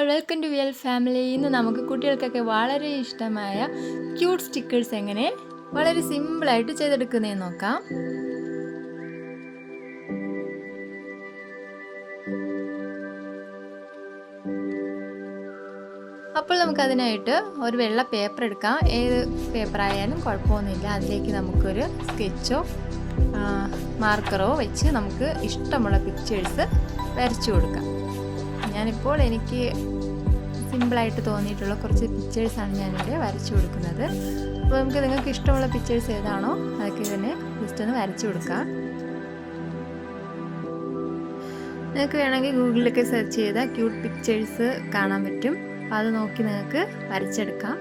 Welcome to വിയൽ family. ഇന്ന് നമുക്ക് കുട്ടികൾക്കൊക്കെ വളരെ ഇഷ്ടമായ ക്യൂട്ട് സ്റ്റിക്കേഴ്സ് എങ്ങനെ വളരെ സിമ്പിളായിട്ട് ചെയ്തെടുക്കുന്നതെന്ന് നോക്കാം. അപ്പോൾ നമുക്കതിനായിട്ട് ഒരു വെള്ള പേപ്പർ എടുക്കാം. ഏത് പേപ്പർ ആയാലും കുഴപ്പമൊന്നുമില്ല. അതിലേക്ക് നമുക്കൊരു സ്കെച്ചോ മാർക്കറോ വെച്ച് നമുക്ക് ഇഷ്ടമുള്ള പിക്ചേഴ്സ് വരച്ചു കൊടുക്കാം. ഞാനിപ്പോൾ എനിക്ക് സിമ്പിളായിട്ട് തോന്നിയിട്ടുള്ള കുറച്ച് പിക്ചേഴ്സാണ് ഞാനിവിടെ വരച്ചു കൊടുക്കുന്നത്. അപ്പോൾ നിങ്ങൾക്ക് ഇഷ്ടമുള്ള പിക്ചേഴ്സ് ഏതാണോ അതൊക്കെ തന്നെ ജസ്റ്റ് ഒന്ന് വരച്ചു കൊടുക്കാം. നിങ്ങൾക്ക് വേണമെങ്കിൽ ഗൂഗിളിലൊക്കെ സെർച്ച് ചെയ്താൽ ക്യൂട്ട് പിക്ചേഴ്സ് കാണാൻ പറ്റും. അപ്പോൾ അത് നോക്കി നിങ്ങൾക്ക് വരച്ചെടുക്കാം.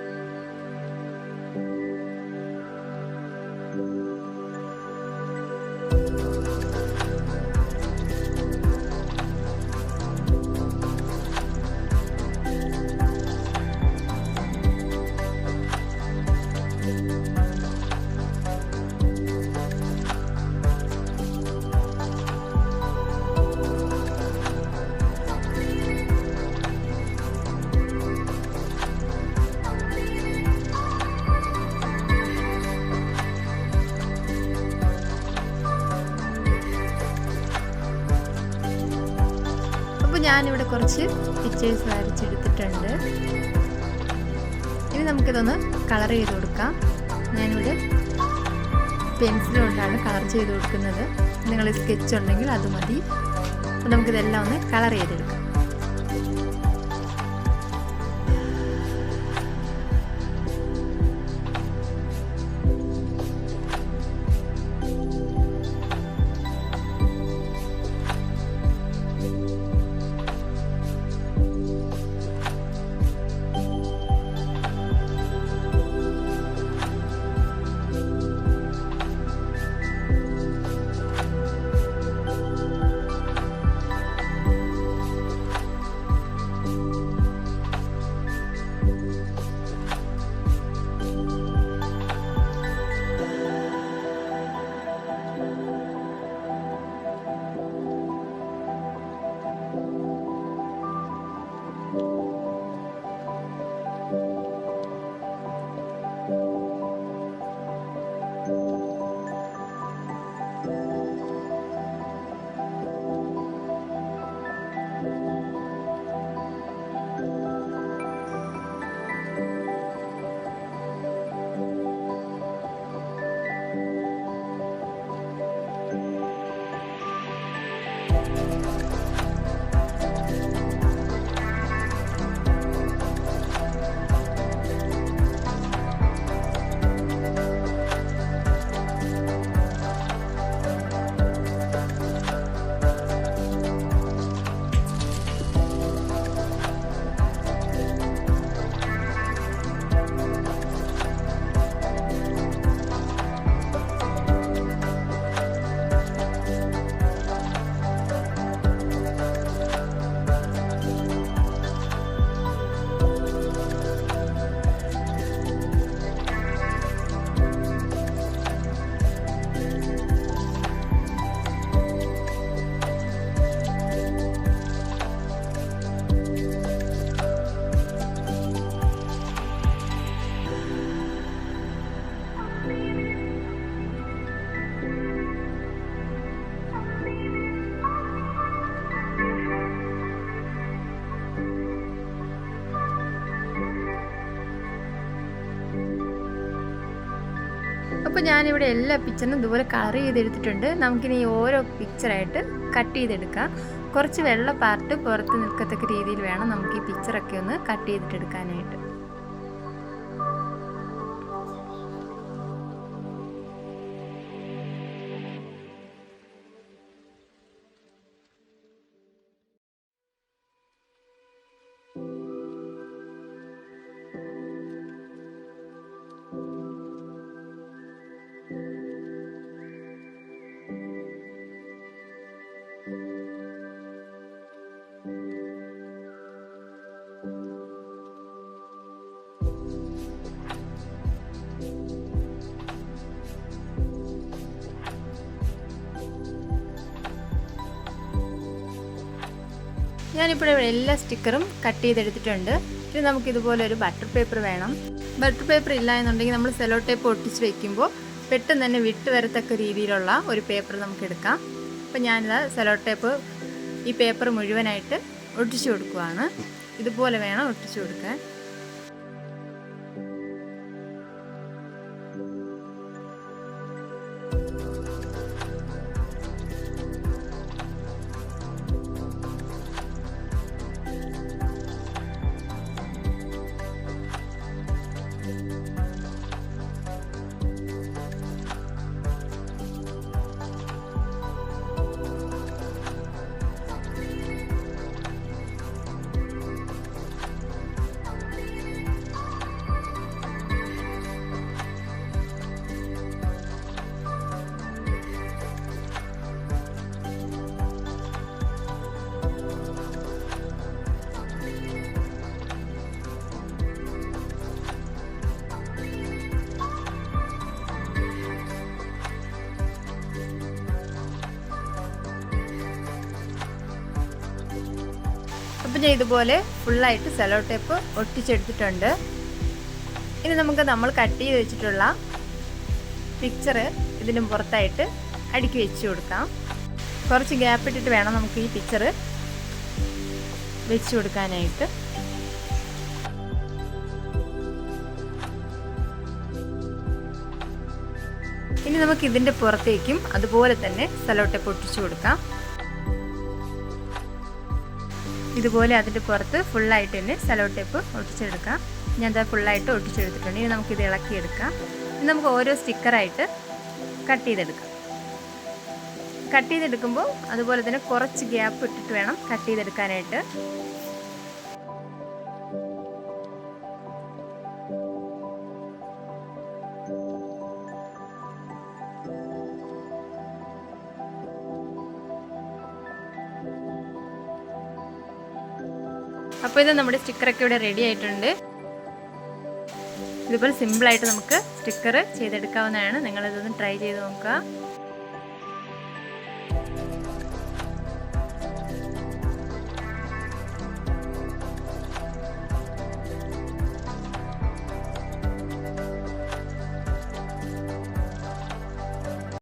ഞാനിവിടെ കുറച്ച് പിക്ചേഴ്സ് വരച്ചെടുത്തിട്ടുണ്ട്. ഇനി നമുക്കിതൊന്ന് കളർ ചെയ്ത് കൊടുക്കാം. ഞാനിവിടെ പെൻസിൽ കൊണ്ടാണ് കളർ ചെയ്ത് കൊടുക്കുന്നത്. നിങ്ങൾ സ്കെച്ച് ഉണ്ടെങ്കിൽ അത് മതി. അപ്പോൾ നമുക്കിതെല്ലാം ഒന്ന് കളർ ചെയ്തെടുക്കാം. അപ്പോൾ ഞാനിവിടെ എല്ലാ പിക്ചറിനും ഇതുപോലെ കളർ ചെയ്തെടുത്തിട്ടുണ്ട്. നമുക്കിനി ഓരോ പിക്ചറായിട്ട് കട്ട് ചെയ്തെടുക്കാം. കുറച്ച് വെള്ള പാർട്ട് പുറത്ത് നിൽക്കത്തക്ക രീതിയിൽ വേണം നമുക്ക് ഈ പിക്ചറൊക്കെ ഒന്ന് കട്ട് ചെയ്തിട്ടെടുക്കാനായിട്ട്. ഞാനിപ്പോൾ എല്ലാ സ്റ്റിക്കറും കട്ട് ചെയ്തെടുത്തിട്ടുണ്ട്. ഇനി നമുക്കിതുപോലെ ഒരു ബട്ടർ പേപ്പർ വേണം. ബട്ടർ പേപ്പർ ഇല്ല എന്നുണ്ടെങ്കിൽ നമ്മൾ സെലോ ടേപ്പ് ഒട്ടിച്ച് വയ്ക്കുമ്പോൾ പെട്ടെന്ന് തന്നെ വിട്ട് വരത്തക്ക രീതിയിലുള്ള ഒരു പേപ്പർ നമുക്ക് എടുക്കാം. അപ്പോൾ ഞാനിത് സെലോ ടേപ്പ് ഈ പേപ്പർ മുഴുവനായിട്ട് ഒട്ടിച്ചു കൊടുക്കുകയാണ്. ഇതുപോലെ വേണം ഒട്ടിച്ചു കൊടുക്കാൻ. അപ്പം ഞാൻ ഇതുപോലെ ഫുള്ളായിട്ട് സെലോ ടേപ്പ് ഒട്ടിച്ചെടുത്തിട്ടുണ്ട്. ഇനി നമുക്ക് നമ്മൾ കട്ട് ചെയ്ത് വെച്ചിട്ടുള്ള പിക്ചർ ഇതിനും പുറത്തായിട്ട് അടുക്കി വെച്ച് കൊടുക്കാം. കുറച്ച് ഗ്യാപ്പ് ഇട്ടിട്ട് വേണം നമുക്ക് ഈ പിക്ചർ വെച്ച് കൊടുക്കാനായിട്ട്. ഇനി നമുക്ക് ഇതിൻ്റെ പുറത്തേക്കും അതുപോലെ തന്നെ സെലോ ടേപ്പ് ഒട്ടിച്ചു കൊടുക്കാം. ഇതുപോലെ അതിൻ്റെ പുറത്ത് ഫുള്ളായിട്ട് തന്നെ സെലോ ടേപ്പ് ഒട്ടിച്ചെടുക്കാം. ഞാൻ അത് ഫുള്ളായിട്ട് ഒട്ടിച്ചെടുത്തിട്ടുണ്ട്. ഇനി നമുക്കിത് ഇളക്കിയെടുക്കാം. ഇനി നമുക്ക് ഓരോ സ്റ്റിക്കറായിട്ട് കട്ട് ചെയ്തെടുക്കാം. കട്ട് ചെയ്തെടുക്കുമ്പോൾ അതുപോലെ തന്നെ കുറച്ച് ഗ്യാപ്പ് ഇട്ടിട്ട് വേണം കട്ട് ചെയ്തെടുക്കാനായിട്ട്. അപ്പോൾ ഇത് നമ്മുടെ സ്റ്റിക്കറൊക്കെ ഇവിടെ റെഡി ആയിട്ടുണ്ട്. ഇതുപോലെ സിമ്പിളായിട്ട് നമുക്ക് സ്റ്റിക്കർ ചെയ്തെടുക്കാവുന്നതാണ്. നിങ്ങളിതൊന്ന് ട്രൈ ചെയ്ത് നോക്കുക.